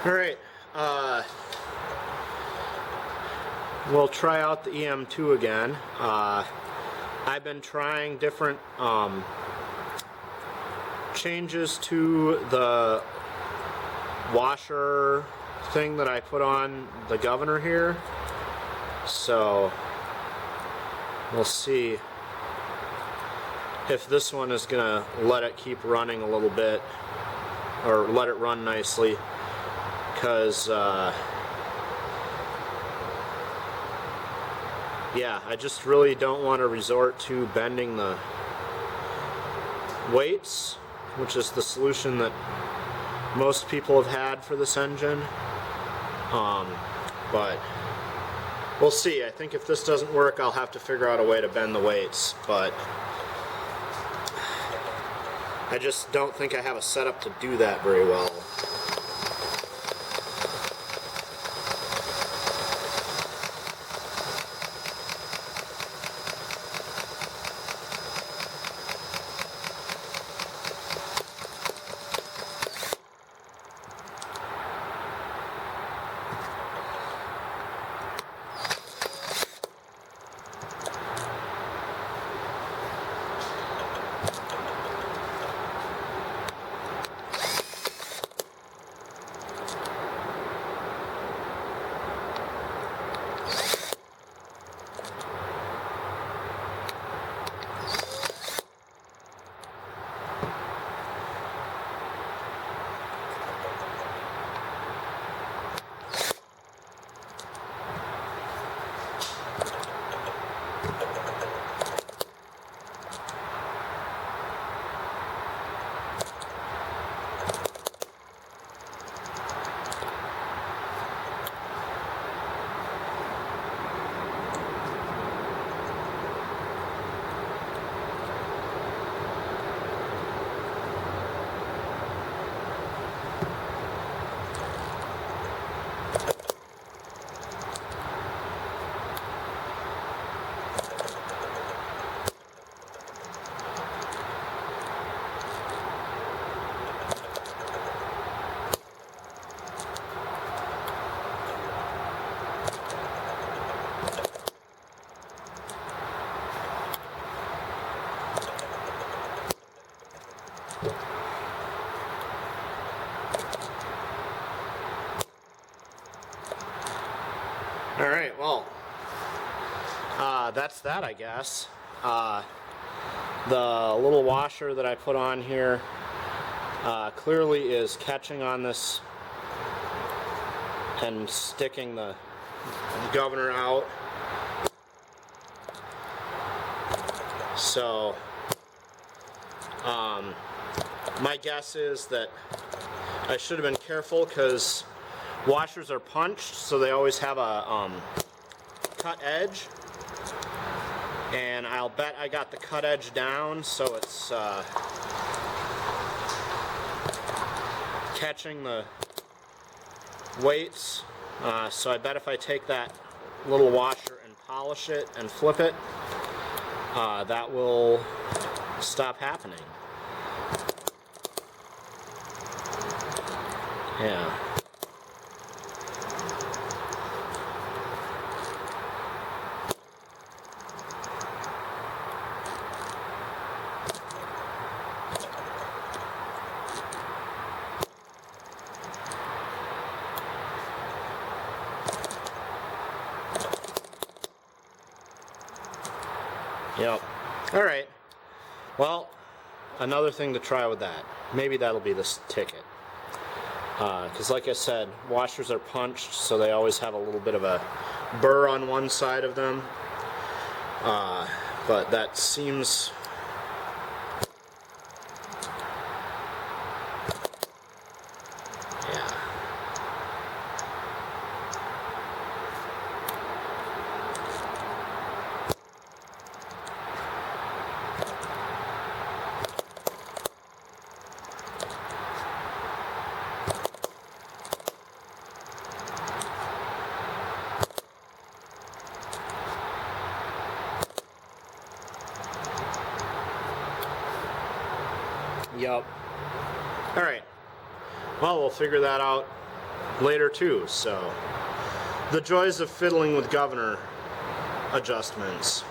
Alright, we'll try out the EM2 again. I've been trying different changes to the washer thing that I put on the governor here. So we'll see if this one is gonna let it keep running a little bit, or let it run nicely, because yeah, I just really don't want to resort to bending the weights, which is the solution that most people have had for this engine. But we'll see. I think if this doesn't work, I'll have to figure out a way to bend the weights, but I just don't think I have a setup to do that very well. Alright, well, that's that, I guess. The little washer that I put on here clearly is catching on this and sticking the governor out. So, my guess is that I should have been careful, because washers are punched, so they always have a cut edge, and I'll bet I got the cut edge down so it's catching the weights. So I bet if I take that little washer and polish it and flip it, that will stop happening. Yeah. Yep. Alright. Well, another thing to try with that. Maybe that'll be this ticket. Because like I said, washers are punched, so they always have a little bit of a burr on one side of them. But that seems... yeah. Yup. Alright. Well, we'll figure that out later too. So the joys of fiddling with governor adjustments.